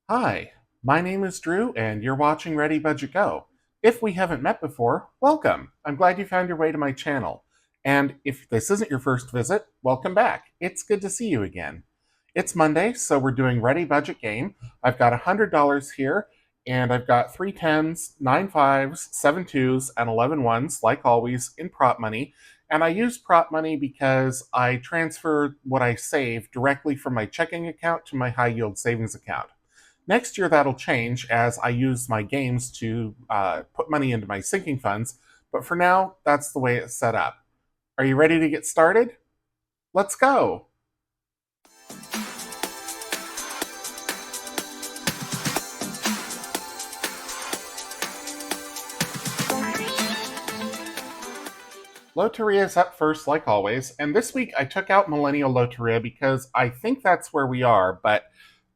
Hi, my name is Drew, and you're watching ReadyBudgetGo. If we haven't met before, welcome. I'm glad you found your way to my channel. And if this isn't your first visit, welcome back. It's good to see you again. It's Monday, so we're doing ReadyBudgetGame. I've got $100 here, and I've got 3 tens, 9 fives, 7 twos, and 11 ones, like always, in prop money. And I use prop money because I transfer what I save directly from my checking account to my high yield savings account. Next year, that'll change as I use my games to put money into my sinking funds, but for now, that's the way it's set up. Are you ready to get started? Let's go! Loteria is up first, like always, and this week I took out Millennial Loteria because I think that's where we are, but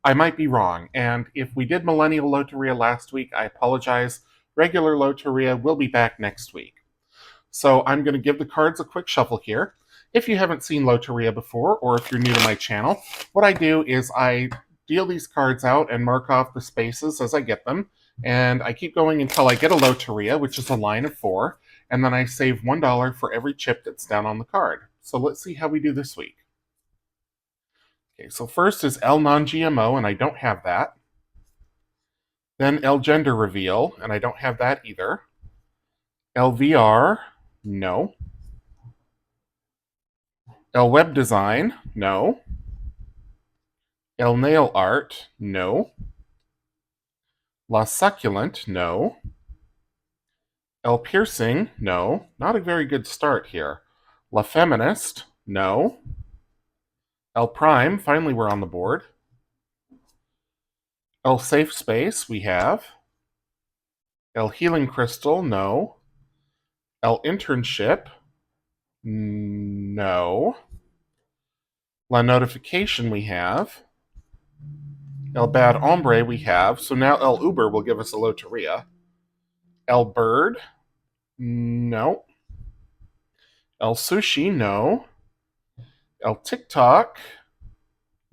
I might be wrong. And if we did Millennial Loteria last week, I apologize. Regular Loteria will be back next week. So I'm going to give the cards a quick shuffle here. If you haven't seen Loteria before, or if you're new to my channel, what I do is I deal these cards out and mark off the spaces as I get them, and I keep going until I get a Loteria, which is a line of 4, and then I save $1 for every chip that's down on the card. So let's see how we do this week. Okay, so first is L non-GMO, and I don't have that. Then L gender reveal, and I don't have that either. LVR, no. L web design, no. L nail art, no. La succulent, no. L piercing, no. Not a very good start here. La feminist, no. L prime, finally we're on the board. L safe space, we have. L healing crystal, no. L internship, no. La notification, we have. El bad hombre, we have. So now El Uber will give us a loteria. El bird, no. El sushi, no. El TikTok,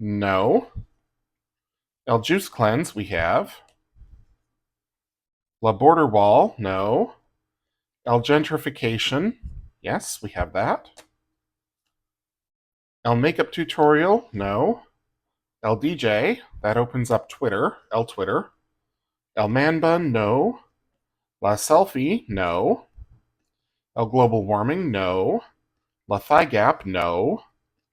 no. El juice cleanse, we have. La border wall, no. El gentrification, yes, we have that. El makeup tutorial, no. El DJ, that opens up Twitter, El Twitter. El man bun, no. La selfie, no. El global warming, no. La thigh gap, no.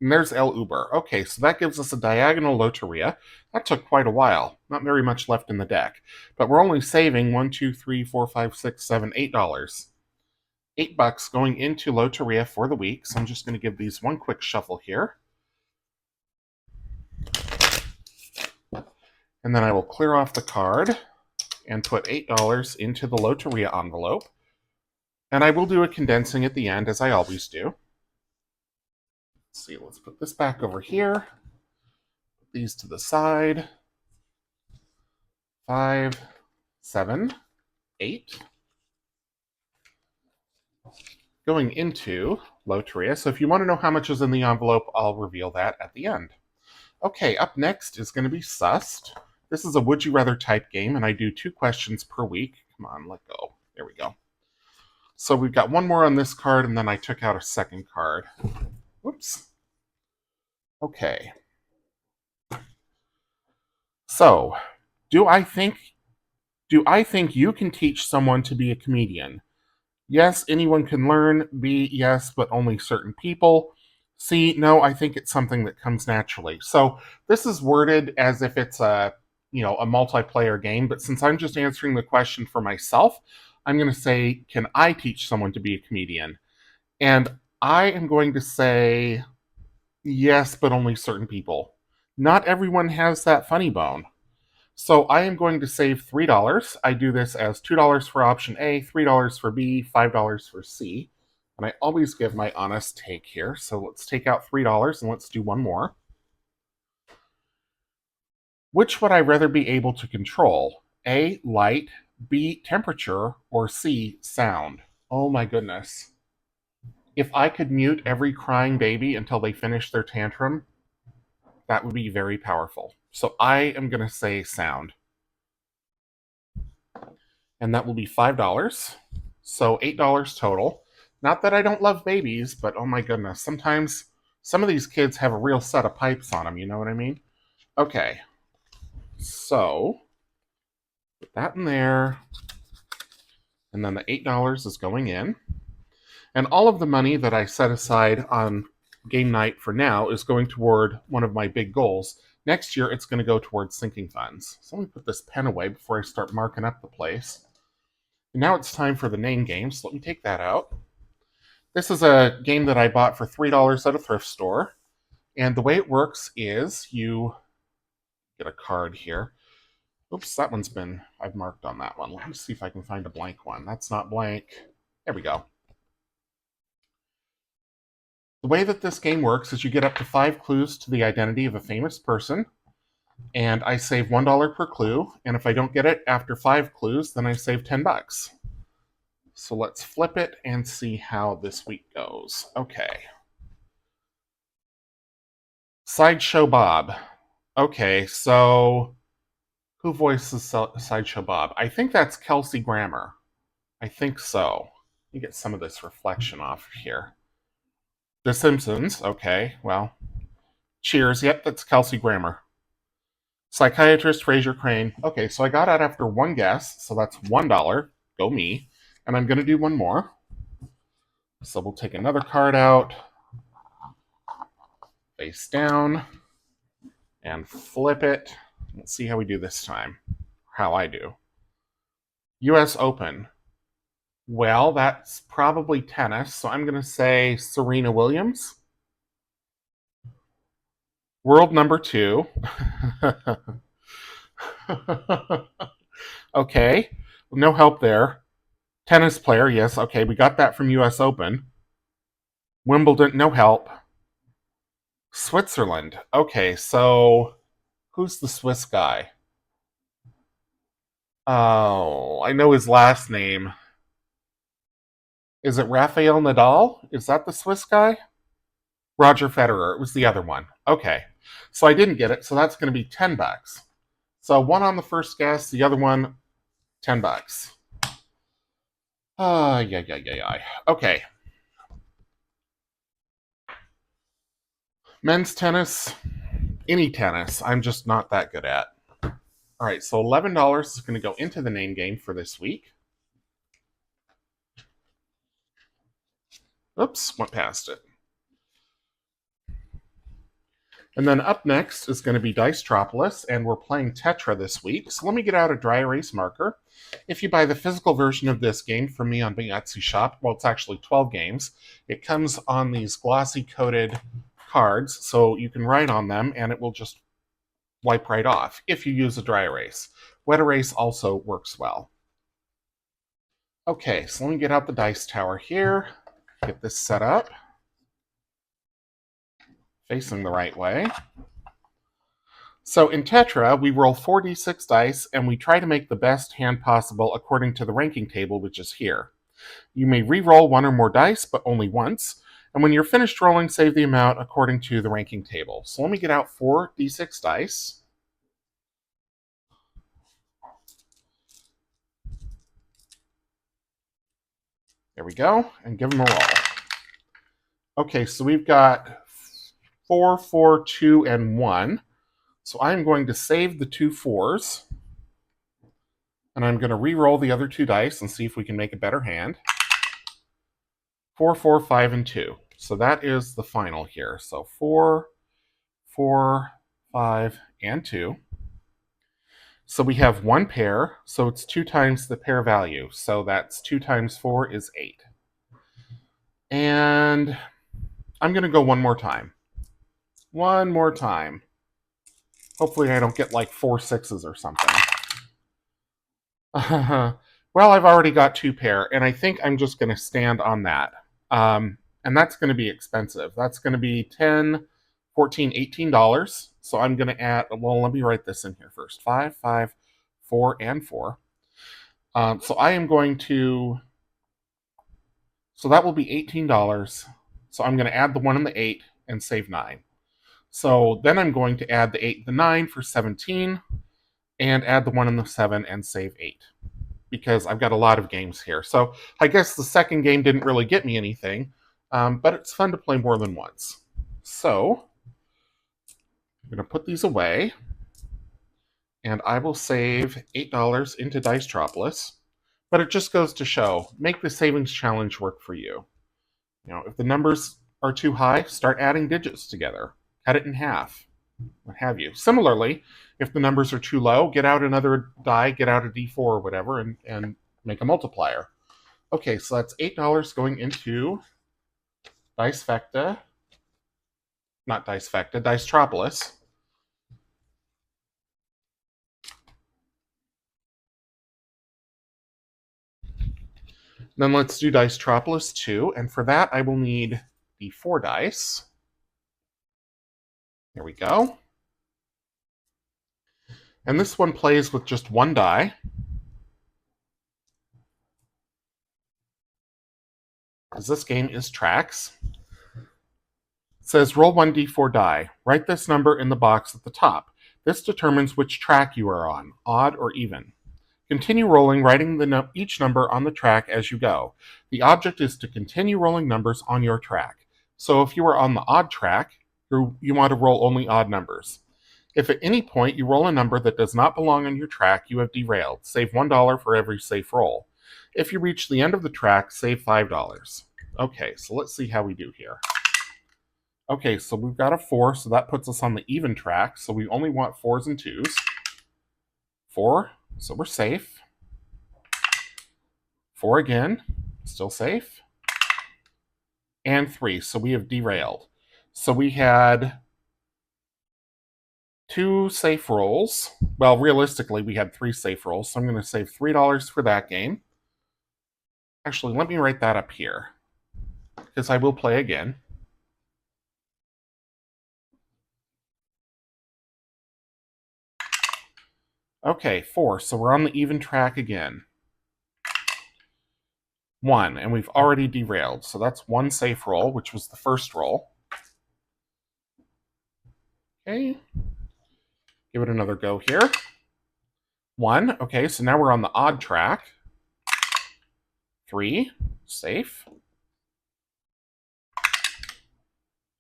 And there's El Uber. Okay, so that gives us a diagonal loteria. That took quite a while. Not very much left in the deck. But we're only saving $1, 2, 3, 4, 5, 6, 7, $8. $8 going into loteria for the week. So I'm just going to give these one quick shuffle here. And then I will clear off the card and put $8 into the loteria envelope. And I will do a condensing at the end, as I always do. Let's see, let's put this back over here. Put these to the side. 5, 7, 8. Going into loteria. So if you want to know how much is in the envelope, I'll reveal that at the end. Okay, up next is going to be Sussed. This is a would you rather type game, and I do 2 questions per week. Come on, let go. There we go. So we've got one more on this card, and then I took out a second card. Whoops. Okay. So, do I think you can teach someone to be a comedian? Yes, anyone can learn. B, yes, but only certain people. C, no, I think it's something that comes naturally. So this is worded as if it's a multiplayer game, but since I'm just answering the question for myself, I'm going to say, can I teach someone to be a comedian? And I am going to say yes, but only certain people. Not everyone has that funny bone. So I am going to save $3. I do this as $2 for option A, $3 for B, $5 for C. And I always give my honest take here. So let's take out $3 and let's do one more. Which would I rather be able to control? A, light, B, temperature, or C, sound? Oh my goodness. If I could mute every crying baby until they finish their tantrum, that would be very powerful. So I am going to say sound. And that will be $5. So $8 total. Not that I don't love babies, but oh my goodness, sometimes some of these kids have a real set of pipes on them, you know what I mean? Okay, so put that in there, and then the $8 is going in. And all of the money that I set aside on game night for now is going toward one of my big goals. Next year, it's going to go towards sinking funds. So let me put this pen away before I start marking up the place. And now it's time for the name game, so let me take that out. This is a game that I bought for $3 at a thrift store. And the way it works is you get a card here. Oops, that one's been, I've marked on that one. Let me see if I can find a blank one. That's not blank. There we go. The way that this game works is you get up to 5 clues to the identity of a famous person, and I save $1 per clue, and if I don't get it after 5 clues, then I save $10. So let's flip it and see how this week goes. Okay. Sideshow Bob. Okay, so who voices Sideshow Bob? I think that's Kelsey Grammer. I think so. Let me get some of this reflection off here. The Simpsons. Okay, well. Cheers. Yep, that's Kelsey Grammer. Psychiatrist Fraser Crane. Okay, so I got out after one guess, so that's $1. Go me. And I'm going to do one more. So we'll take another card out, face down, and flip it. Let's see how we do this time. How I do. US Open. Well, that's probably tennis, so I'm going to say Serena Williams. World number 2. Okay, no help there. Tennis player, yes, okay, we got that from US Open. Wimbledon, no help. Switzerland, okay, so who's the Swiss guy? Oh, I know his last name. Is it Rafael Nadal? Is that the Swiss guy? Roger Federer. It was the other one. Okay. So I didn't get it, so that's going to be $10. So one on the first guess, the other one, $10. Yeah. Okay. Men's tennis, any tennis, I'm just not that good at. All right, so $11 is going to go into the name game for this week. Oops, went past it. And then up next is going to be Dicetropolis, and we're playing Tetra this week. So let me get out a dry erase marker. If you buy the physical version of this game from me on my Etsy shop, well, it's actually 12 games. It comes on these glossy coated cards, so you can write on them, and it will just wipe right off if you use a dry erase. Wet erase also works well. Okay, so let me get out the dice tower here, get this set up, facing the right way. So in Tetra, we roll 4d6 dice, and we try to make the best hand possible according to the ranking table, which is here. You may re-roll one or more dice, but only once, and when you're finished rolling, save the amount according to the ranking table. So let me get out 4d6 dice. There we go, and give them a roll. Okay, so we've got 4, 4, 2, and 1. So I'm going to save the 2 4s, and I'm going to re-roll the other 2 dice and see if we can make a better hand. 4, 4, 5, and 2. So that is the final here. So 4, 4, 5, and 2. So we have 1 pair, so it's 2 times the pair value. So that's 2 times 4 is 8. And I'm going to go one more time. One more time. Hopefully I don't get like 4 6s or something. Well, I've already got 2 pair, and I think I'm just going to stand on that. And that's going to be expensive. That's going to be $10, $14, $18. So I'm going to add, well, let me write this in here first. 5, 5, 4, and 4. So I am going to, so that will be $18. So I'm going to add the 1 and the 8 and save 9. So then I'm going to add the 8 and the 9 for 17, and add the 1 and the 7 and save 8. Because I've got a lot of games here. So I guess the second game didn't really get me anything, but it's fun to play more than once. So I'm going to put these away, and I will save $8 into Dicetropolis. But it just goes to show, make the savings challenge work for you. If the numbers are too high, start adding digits together. Cut it in half, what have you. Similarly, if the numbers are too low, get out another die, get out a D4 or whatever, and make a multiplier. Okay, so that's $8 going into Dicefecta. Not Dicefecta, Dicetropolis. Then let's do Dicetropolis 2, and for that I will need D4 dice. There we go. And this one plays with just one die. Because this game is tracks. It says roll 1d4 die. Write this number in the box at the top. This determines which track you are on, odd or even. Continue rolling, writing each number on the track as you go. The object is to continue rolling numbers on your track. So if you are on the odd track, you want to roll only odd numbers. If at any point you roll a number that does not belong on your track, you have derailed. Save $1 for every safe roll. If you reach the end of the track, save $5. Okay, so let's see how we do here. Okay, so we've got a 4, so that puts us on the even track, so we only want 4s and 2s. 4, so we're safe. 4 again, still safe. And 3, so we have derailed. So we had 2 safe rolls. Well, realistically, we had 3 safe rolls, so I'm going to save $3 for that game. Actually, let me write that up here, because I will play again. Okay, 4, so we're on the even track again. 1, and we've already derailed, so that's 1 safe roll, which was the first roll. Okay, give it another go here. 1, okay, so now we're on the odd track. 3, safe.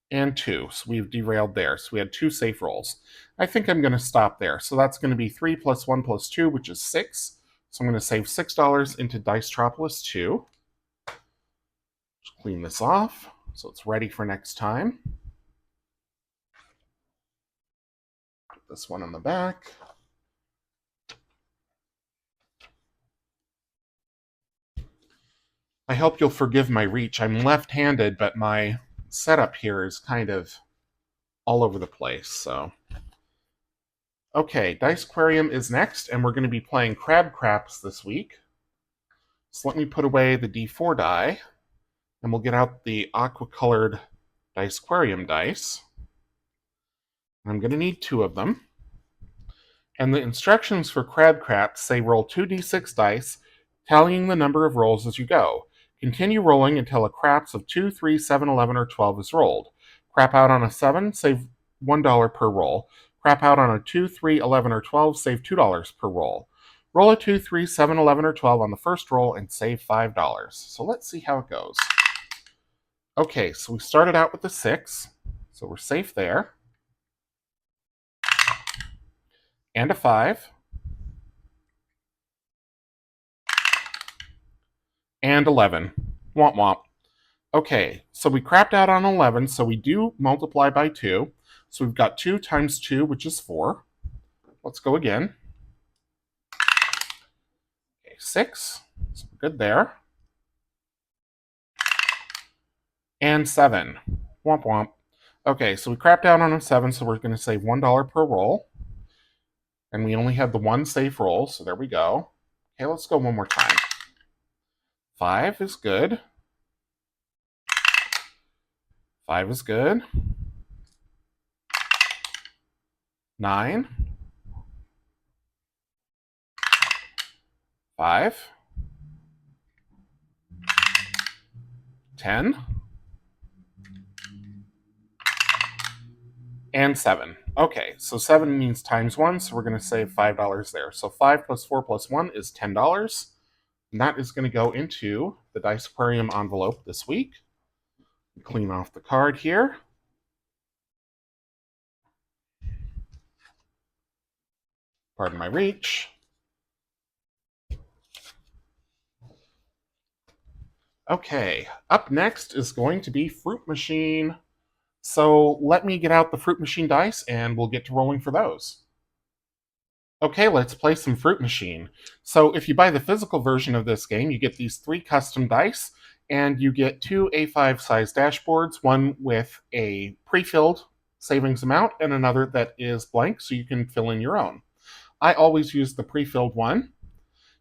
And 2, so we've derailed there, so we had 2 safe rolls. I think I'm going to stop there, so that's going to be 3 plus 1 plus 2, which is 6. So I'm going to save $6 into Dicetropolis 2. Just clean this off, so it's ready for next time. Put this one on the back. I hope you'll forgive my reach. I'm left-handed, but my setup here is kind of all over the place, so... Okay, Dicequarium is next, and we're going to be playing Crab Craps this week. So let me put away the D4 die, and we'll get out the aqua-colored Dicequarium dice. I'm going to need 2 of them. And the instructions for Crab Craps say roll 2d6 dice, tallying the number of rolls as you go. Continue rolling until a craps of 2, 3, 7, 11, or 12 is rolled. Crap out on a 7, save $1 per roll. Crap out on a 2, 3, 11, or 12, save $2 per roll. Roll a 2, 3, 7, 11, or 12 on the first roll and save $5. So let's see how it goes. Okay, so we started out with a 6, so we're safe there. And a 5. And 11. Womp womp. Okay, so we crapped out on 11, so we do multiply by 2. So we've got 2 times 2, which is 4. Let's go again. Okay, 6. So we're good there. And 7. Womp womp. Okay, so we crapped out on a 7, so we're going to save $1 per roll. And we only had the 1 safe roll, so there we go. Okay, let's go one more time. 5 is good. 5 is good. 9. 5. 10. And 7. Okay, so 7 means times 1, so we're going to save $5 there. So 5 plus 4 plus 1 is $10. And that is going to go into the Dice Aquarium envelope this week. Clean off the card here. Pardon my reach. Okay, up next is going to be Fruit Machine. So let me get out the Fruit Machine dice and we'll get to rolling for those. Okay, let's play some Fruit Machine. So if you buy the physical version of this game, you get these 3 custom dice, and you get 2 A5 size dashboards, one with a pre-filled savings amount and another that is blank, so you can fill in your own. I always use the pre-filled one.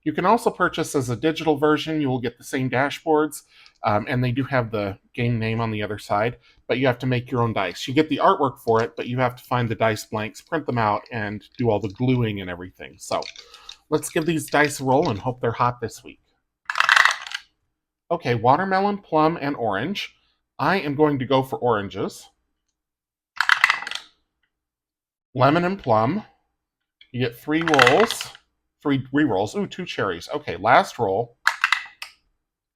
You can also purchase as a digital version. You will get the same dashboards, and they do have the game name on the other side, but you have to make your own dice. You get the artwork for it, but you have to find the dice blanks, print them out, and do all the gluing and everything. So let's give these dice a roll and hope they're hot this week. Okay, watermelon, plum, and orange. I am going to go for oranges. Lemon and plum. You get 3 rolls. 3 re-rolls. Ooh, 2 cherries. Okay, last roll.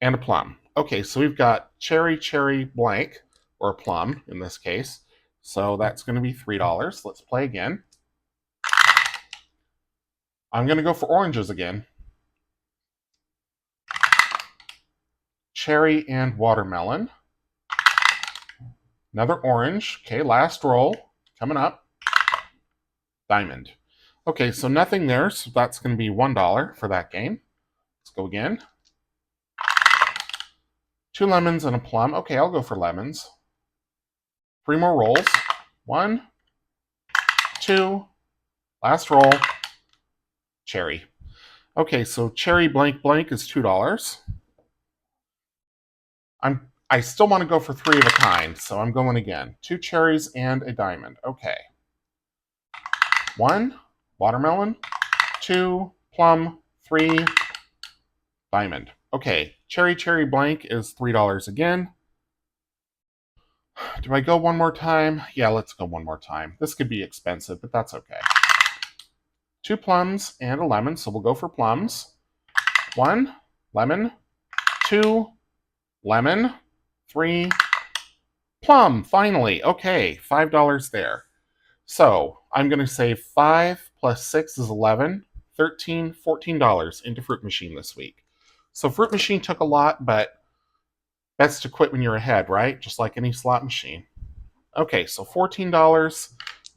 And a plum. Okay, so we've got cherry, cherry, blank, or plum in this case. So that's going to be $3. Let's play again. I'm going to go for oranges again. Cherry and watermelon. Another orange. Okay, last roll. Coming up. Diamond. Okay, so nothing there, so that's going to be $1 for that game. Let's go again. 2 lemons and a plum. Okay, I'll go for lemons. 3 more rolls. 1, 2, last roll. Cherry. Okay, so cherry blank blank is $2. I still want to go for 3 of a kind, so I'm going again. 2 cherries and a diamond. Okay. 1, watermelon. 2, plum. 3, diamond. Okay, cherry cherry blank is $3 again. Do I go one more time? Yeah, let's go one more time. This could be expensive, but that's okay. 2 plums and a lemon, so we'll go for plums. 1, lemon. 2, lemon. 3, plum, finally. Okay, $5 there. So I'm going to save 5 plus 6 is 11, $13, $14 into Fruit Machine this week. So Fruit Machine took a lot, but best to quit when you're ahead, right? Just like any slot machine. Okay, so $14.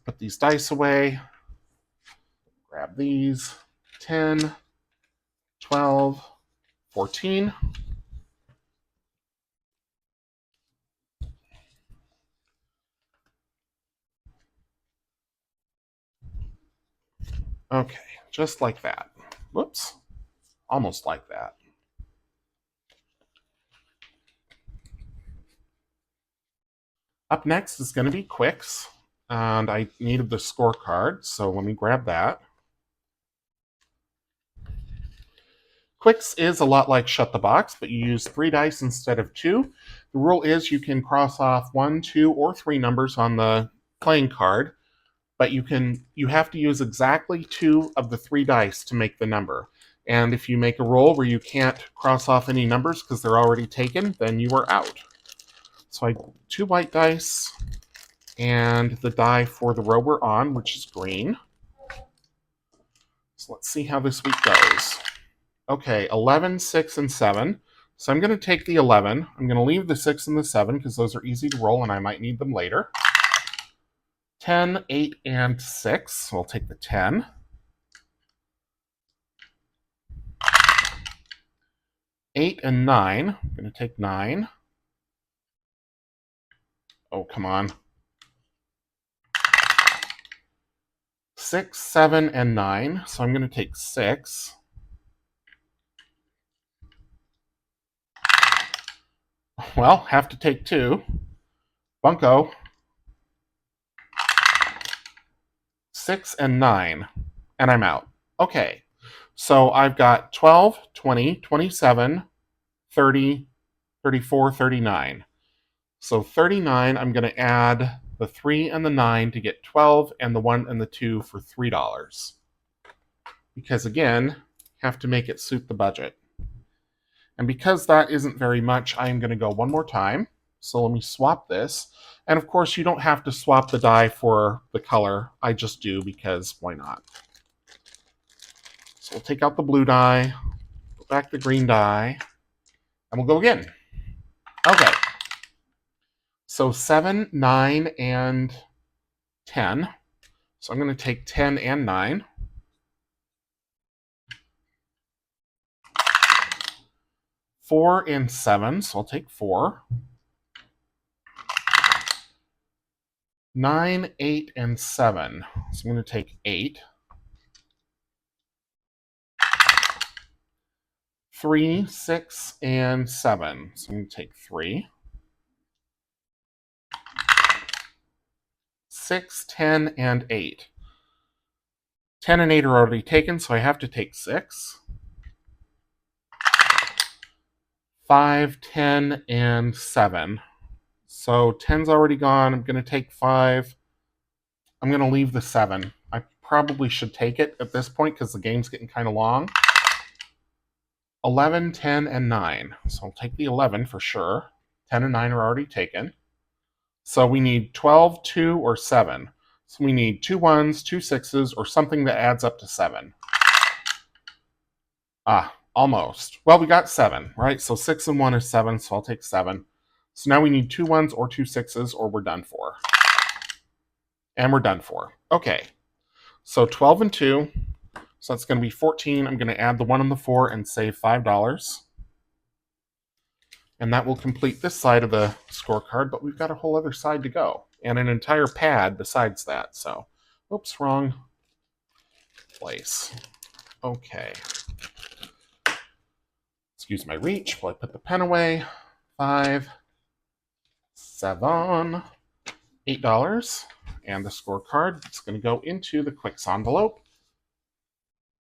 Put these dice away. Grab these. 10, 12, 14. Okay, just like that. Whoops. Almost like that. Up next is going to be Quicks, and I needed the scorecard, so let me grab that. Quicks is a lot like Shut the Box, but you use 3 dice instead of 2. The rule is you can cross off 1, 2, or 3 numbers on the playing card, but you have to use exactly 2 of the 3 dice to make the number. And if you make a roll where you can't cross off any numbers because they're already taken, then you are out. So I 2 white dice and the die for the row we're on, which is green. So let's see how this week goes. Okay, 11, 6, and 7. So I'm going to take the 11. I'm going to leave the 6 and the 7 because those are easy to roll and I might need them later. 10, 8, and 6. So I'll take the 10. 8 and 9. I'm going to take 9. Oh, come on. 6, 7, and 9. So I'm going to take 6. Well, have to take 2. Bunko. 6 and 9. And I'm out. Okay. So I've got 12, 20, 27, 30, 34, 39. So 39, I'm going to add the 3 and the 9 to get 12, and the 1 and the 2 for $3. Because again, have to make it suit the budget. And because that isn't very much, I am going to go one more time. So let me swap this. And of course, you don't have to swap the die for the color. I just do because why not? So we'll take out the blue die, put back the green die, and we'll go again. Okay. So 7, 9, and 10. So I'm going to take 10 and 9. 4 and 7, so I'll take 4. 9, 8, and 7. So I'm going to take 8. 3, 6, and 7. So I'm going to take 3. 6, 10, and 8. 10 and 8 are already taken, so I have to take 6. 5, 10, and 7. So 10's already gone. I'm going to take 5. I'm going to leave the 7. I probably should take it at this point because the game's getting kind of long. 11, 10, and 9. So I'll take the 11 for sure. 10 and 9 are already taken. So we need 12, 2, or 7. So we need 2 1s, 2 6s, or something that adds up to 7. Almost. Well, we got 7, right? So 6 and 1 is 7, so I'll take 7. So now we need 2 1s or 2 6s, or we're done for. And we're done for. Okay. So 12 and 2. So that's going to be 14. I'm going to add the 1 and the 4 and save $5. And that will complete this side of the scorecard, but we've got a whole other side to go. And an entire pad besides that. So, oops, wrong place. Okay. Excuse my reach while I put the pen away. 5, 7, $8. And the scorecard is going to go into the Quicks envelope.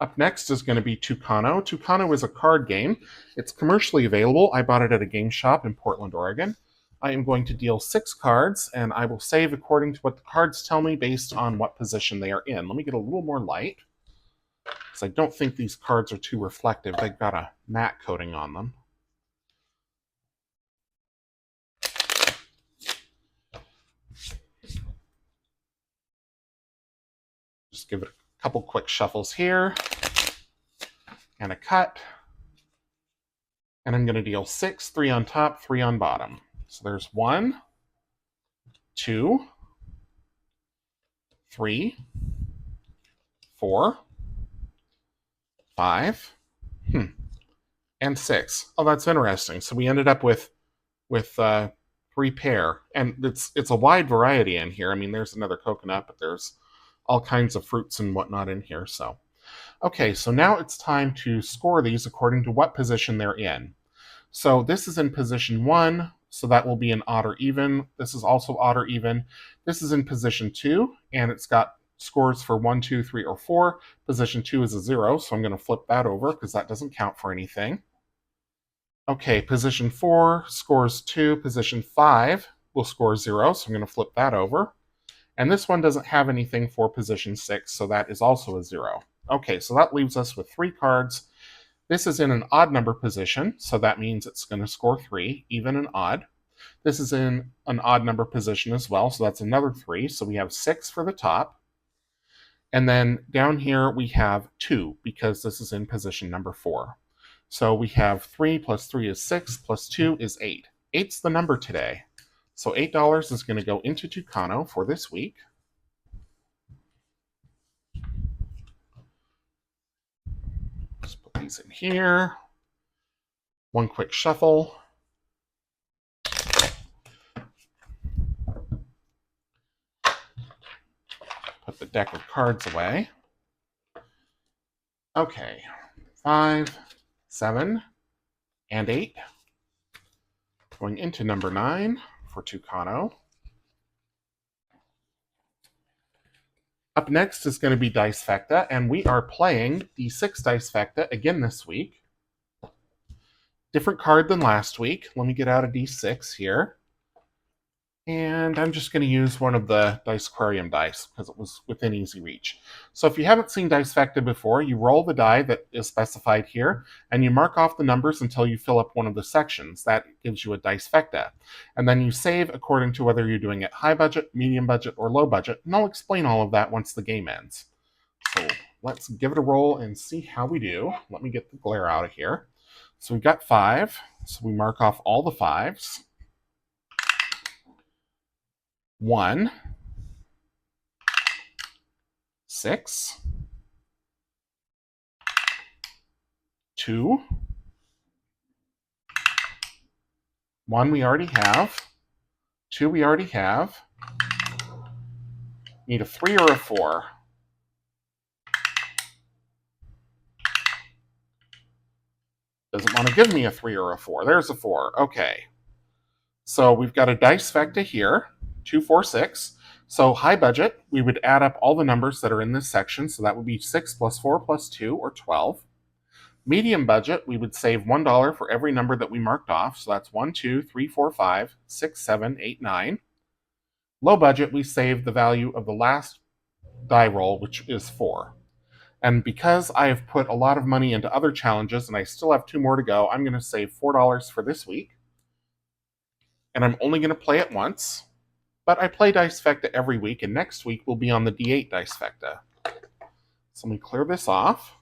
Up next is going to be Tucano. Tucano is a card game. It's commercially available. I bought it at a game shop in Portland, Oregon. I am going to deal 6 cards, and I will save according to what the cards tell me based on what position they are in. Let me get a little more light, because I don't think these cards are too reflective. They've got a matte coating on them. Just give it a couple quick shuffles here, and a cut. And I'm going to deal 6, 3 on top, 3 on bottom. So there's 1, 2, 3, 4, 5, and 6. Oh, that's interesting. So we ended up with 3 pair, and it's a wide variety in here. I mean, there's another coconut, but there's all kinds of fruits and whatnot in here. So, okay, so now it's time to score these according to what position they're in. So this is in position 1, so that will be an odd or even. This is also odd or even. This is in position 2, and it's got scores for 1, 2, 3, or 4. Position 2 is a 0, so I'm going to flip that over because that doesn't count for anything. Okay, position 4 scores 2. Position 5 will score 0, so I'm going to flip that over. And this one doesn't have anything for position 6, so that is also a 0. Okay, so that leaves us with 3 cards. This is in an odd number position, so that means it's going to score 3, even and odd. This is in an odd number position as well, so that's another 3. So we have 6 for the top. And then down here we have 2, because this is in position number 4. So we have 3 plus 3 is 6, plus 2 is 8. 8's the number today. So $8 is going to go into Tucano for this week. Just put these in here. One quick shuffle. Put the deck of cards away. Okay, 5, 7, and 8. Going into number 9 for Tucano. Up next is going to be Dice Fecta, and we are playing D6 Dice Fecta again this week. Different card than last week. Let me get out a D6 here. And I'm just going to use one of the Dice Aquarium dice because it was within easy reach. So if you haven't seen Dicefecta before, you roll the die that is specified here, and you mark off the numbers until you fill up one of the sections. That gives you a Dicefecta. And then you save according to whether you're doing it high budget, medium budget, or low budget, and I'll explain all of that once the game ends. So let's give it a roll and see how we do. Let me get the glare out of here. So we've got 5, so we mark off all the 5s. 1, 6, 2, 1 we already have, 2 we already have, need a 3 or a 4. Doesn't want to give me a 3 or a 4. There's a 4. Okay. So we've got a Dicefecta here, 2, 4, 6. So high budget, we would add up all the numbers that are in this section. So that would be 6 plus 4 plus 2, or 12. Medium budget, we would save $1 for every number that we marked off. So that's 1, 2, 3, 4, 5, 6, 7, 8, 9. Low budget, we save the value of the last die roll, which is 4. And because I have put a lot of money into other challenges and I still have 2 more to go, I'm going to save $4 for this week. And I'm only going to play it once. But I play Dicefecta every week, and next week we'll be on the D8 Dicefecta. So let me clear this off.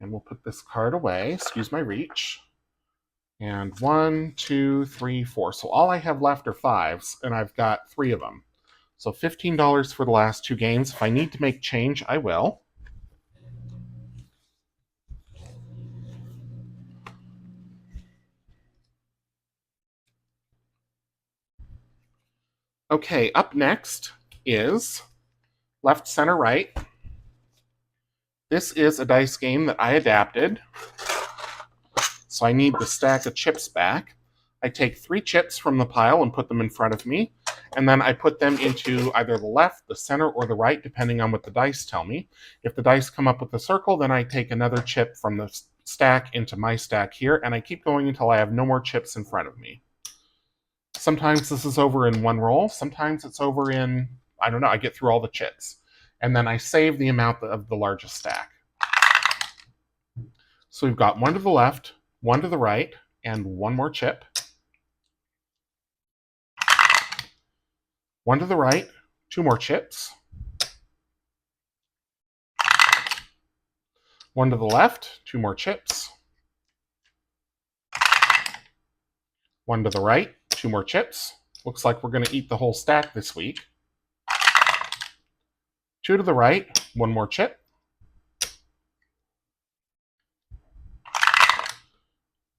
And we'll put this card away. Excuse my reach. And 1, 2, 3, 4. So all I have left are 5s, and I've got 3 of them. So $15 for the last 2 games. If I need to make change, I will. Okay, up next is left, center, right. This is a dice game that I adapted. So I need the stack of chips back. I take 3 chips from the pile and put them in front of me, and then I put them into either the left, the center, or the right, depending on what the dice tell me. If the dice come up with a circle, then I take another chip from the stack into my stack here, and I keep going until I have no more chips in front of me. Sometimes this is over in one roll, sometimes it's over in, I don't know, I get through all the chips. And then I save the amount of the largest stack. So we've got 1 to the left, 1 to the right, and 1 more chip. 1 to the right, 2 more chips. 1 to the left, 2 more chips. 1 to the right, 2 more chips. Looks like we're going to eat the whole stack this week. 2 to the right, 1 more chip.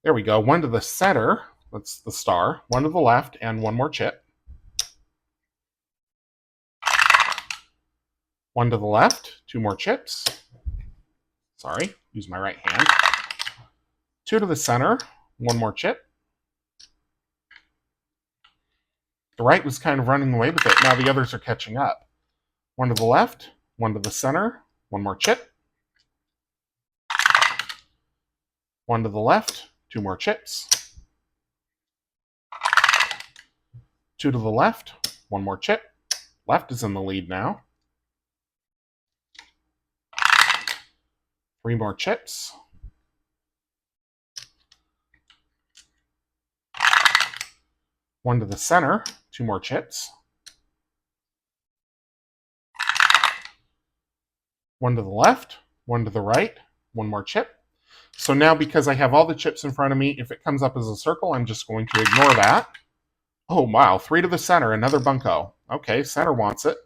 1 to the center, that's the star. 1 to the left, and 1 more chip. 1 to the left, 2 more chips. Sorry, use my right hand. 2 to the center, 1 more chip. The right was kind of running away with it. Now the others are catching up. 1 to the left, 1 to the center, 1 more chip. 1 to the left, 2 more chips. 2 to the left, 1 more chip. Left is in the lead now. 3 more chips. 1 to the center, 2 more chips. 1 to the left, 1 to the right, 1 more chip. So now because I have all the chips in front of me, if it comes up as a circle, I'm just going to ignore that. Oh, wow, 3 to the center, another bunco. Okay, center wants it.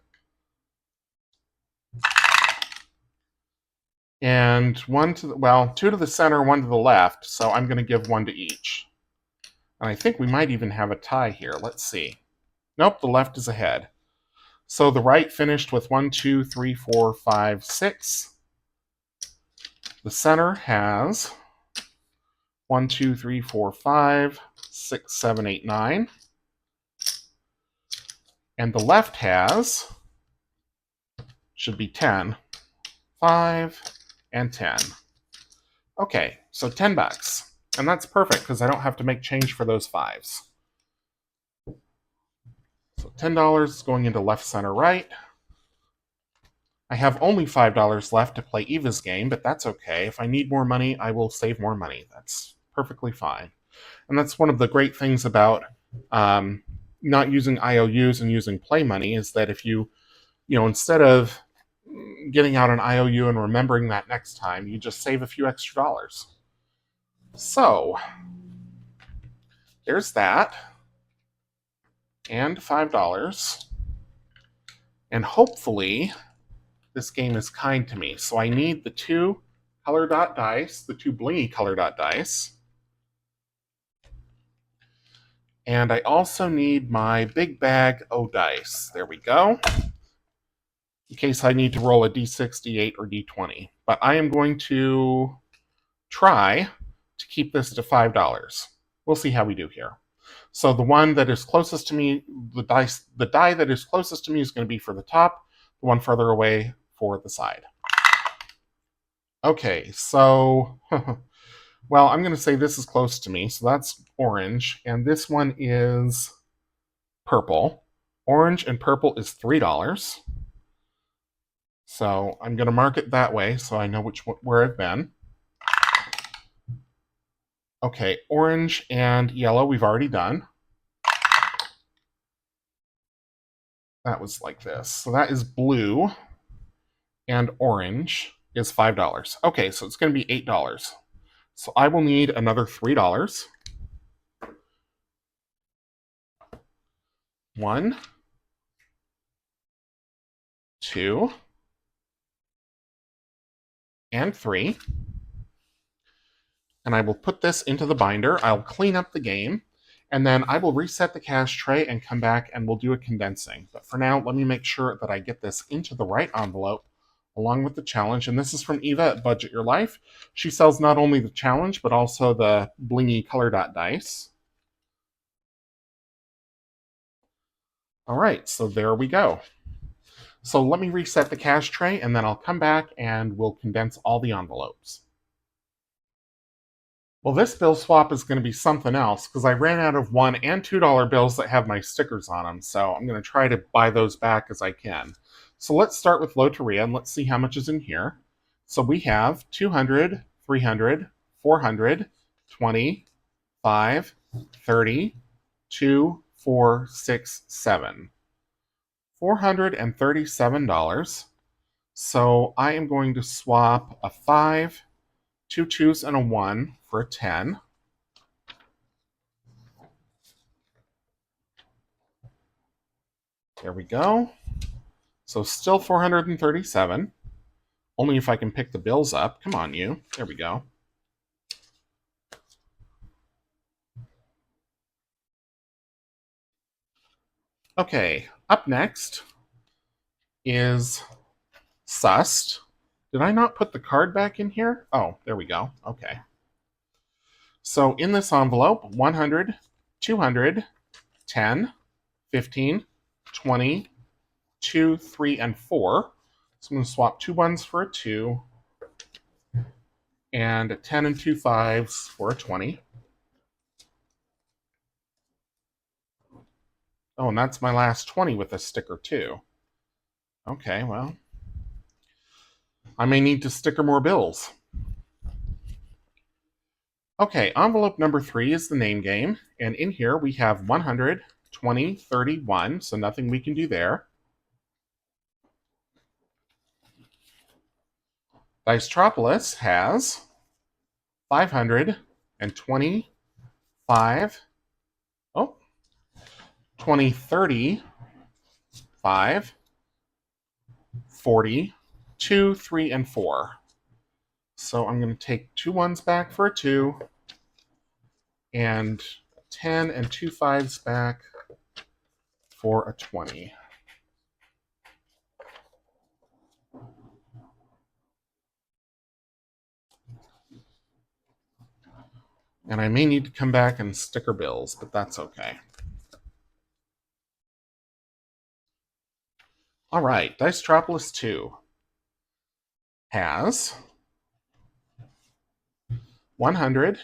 And 2 to the center, 1 to the left, so I'm going to give 1 to each. And I think we might even have a tie here. Let's see. Nope, the left is ahead. So the right finished with 1, 2, 3, 4, 5, 6. The center has 1, 2, 3, 4, 5, 6, 7, 8, 9. And the left has, should be 10, 5, and 10. Okay, so $10. And that's perfect because I don't have to make change for those 5s. So $10 is going into left, center, right. I have only $5 left to play Eva's game, but that's okay. If I need more money, I will save more money. That's perfectly fine. And that's one of the great things about not using IOUs and using play money is that if you instead of getting out an IOU and remembering that next time, you just save a few extra dollars. So, there's that. And $5. And hopefully, this game is kind to me. So I need the 2 color dot dice, the 2 blingy color dot dice. And I also need my big bag O dice. There we go. In case I need to roll a D6, D8, or D20. But I am going to try to keep this to $5. We'll see how we do here. So the one that is closest to me, the die that is closest to me is going to be for the top, the one further away for the side. Okay, so, well, I'm going to say this is close to me, so that's orange, and this one is purple. Orange and purple is $3. So I'm going to mark it that way so I know where I've been. Okay, orange and yellow we've already done. That was like this. So that is blue, and orange is $5. Okay, so it's going to be $8. So I will need another $3. 1, 2, and 3. And I will put this into the binder. I'll clean up the game, and then I will reset the cash tray and come back and we'll do a condensing. But for now, let me make sure that I get this into the right envelope along with the challenge. And this is from Eva at Budget Your Life. She sells not only the challenge, but also the blingy color dot dice. All right, so there we go. So let me reset the cash tray, and then I'll come back and we'll condense all the envelopes. Well, this bill swap is going to be something else because I ran out of $1 and $2 bills that have my stickers on them, so I'm going to try to buy those back as I can. So let's start with Loteria, and let's see how much is in here. So we have 200, 300, 400, 20, 5, 30, 2, 4, 6, 7. $437. So I am going to swap a 5, 2 2s, and a 1 for a 10. There we go. So still 437. Only if I can pick the bills up. Come on, you. There we go. Okay, up next is Sust. Did I not put the card back in here? Oh, there we go. Okay. So in this envelope, 100, 200, 10, 15, 20, 2, 3, and 4. So I'm going to swap 2 1s for a 2, and a 10 and 2 5s for a 20. Oh, and that's my last 20 with a sticker too. Okay, well, I may need to sticker more bills. Okay, envelope number 3 is the name game, and in here we have 100, 20, 31, so nothing we can do there. Dicetropolis has 525, 20, 30, 5, 40, 2, 3, and 4. So I'm going to take 2 1s back for a 2, and 10 and 2 5s back for a 20. And I may need to come back and sticker bills, but that's okay. All right, Dicetropolis 2 has 100,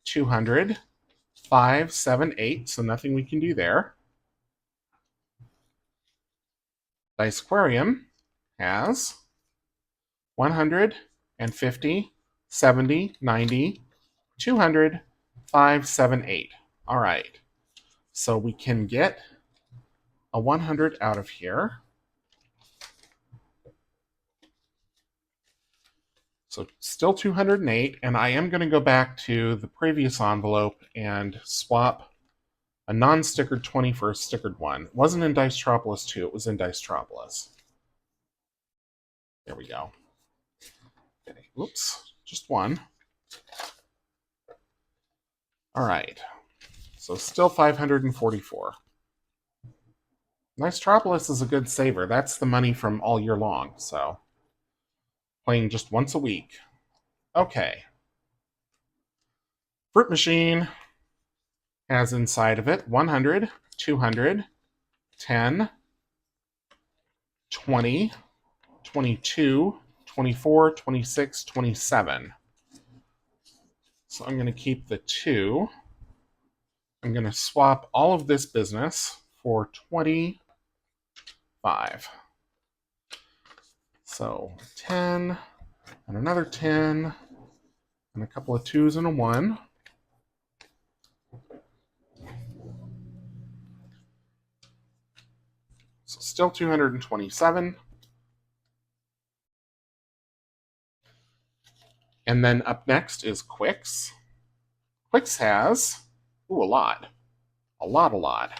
200, 5, 7, 8, so nothing we can do there. Dice Aquarium has 150, 70, 90, 200, 5, 7, 8. All right. So we can get a 100 out of here. So still 208, and I am going to go back to the previous envelope and swap a non-stickered 20 for a stickered one. It wasn't in Dicetropolis 2, it was in Dicetropolis. There we go. Okay, oops, just one. All right, so still 544. Dicetropolis is a good saver. That's the money from all year long, so playing just once a week. Okay. Fruit Machine has inside of it 100, 200, 10, 20, 22, 24, 26, 27. So I'm going to keep the 2. I'm going to swap all of this business for 25. So 10, and another 10, and a couple of 2s and a 1. So still 227. And then up next is Quicks. Quicks has, a lot. A lot.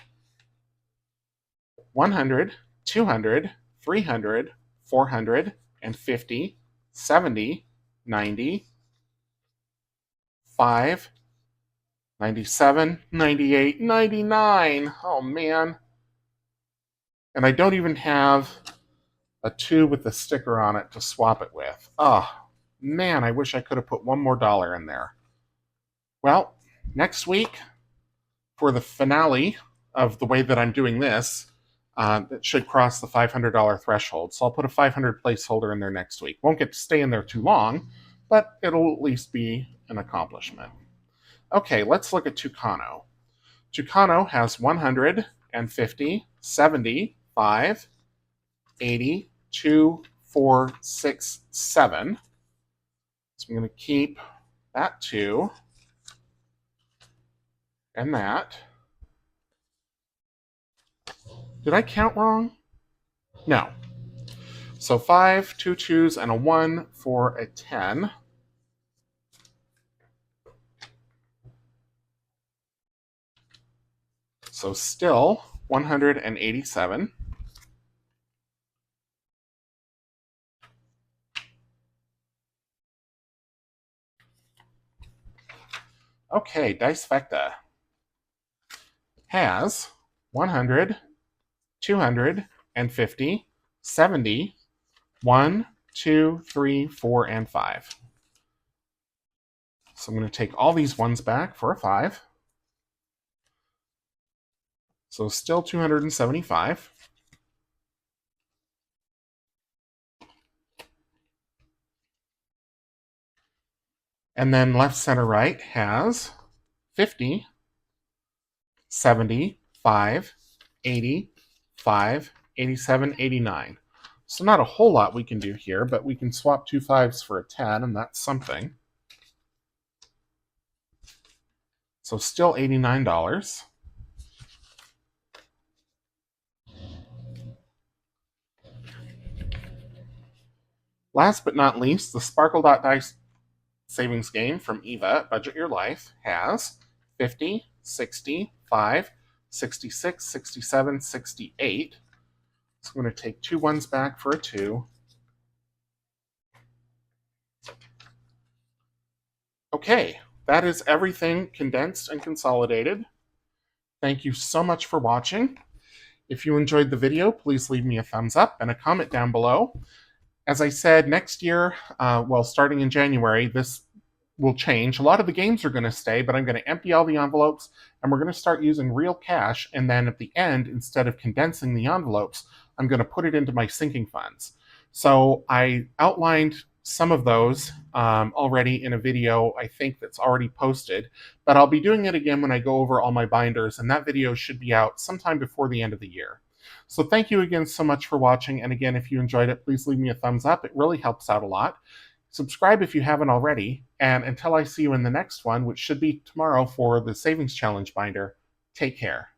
100, 200, 300, 400, and 50, 70, 90, 5, 97, 98, 99. Oh, man. And I don't even have a 2 with the sticker on it to swap it with. Oh, man, I wish I could have put one more dollar in there. Well, next week, for the finale of the way that I'm doing this, it should cross the $500 threshold. So I'll put a 500 placeholder in there next week. Won't get to stay in there too long, but it'll at least be an accomplishment. Okay, let's look at Tucano. Tucano has 150, 70, 5, 80, 2, 4, 6, 7. So I'm going to keep that 2 and that. Did I count wrong? No. So 5, 2 2s, and a 1 for a 10. So still 187. Okay, Dicefecta has 100, 250, 70, 1, 2, 3, 4, and 5. So I'm going to take all these ones back for a 5. So still 275. And then left, center, right has 50, 70, 5, 80, 5, 87, 89. So not a whole lot we can do here, but we can swap 2 5s for a 10, and that's something. So still $89. Last but not least, the Sparkle Dot Dice savings game from Eva, Budget Your Life, has 50, 60, 5, 66, 67, 68. So I'm going to take 2 1s back for a 2. Okay, that is everything condensed and consolidated. Thank you so much for watching. If you enjoyed the video, please leave me a thumbs up and a comment down below. As I said, next year, starting in January, this will change. A lot of the games are going to stay, but I'm going to empty all the envelopes, and we're going to start using real cash, and then at the end, instead of condensing the envelopes, I'm going to put it into my sinking funds. So I outlined some of those already in a video, I think, that's already posted, but I'll be doing it again when I go over all my binders, and that video should be out sometime before the end of the year. So thank you again so much for watching, and again, if you enjoyed it, please leave me a thumbs up. It really helps out a lot. Subscribe if you haven't already, and until I see you in the next one, which should be tomorrow for the Savings Challenge binder, take care.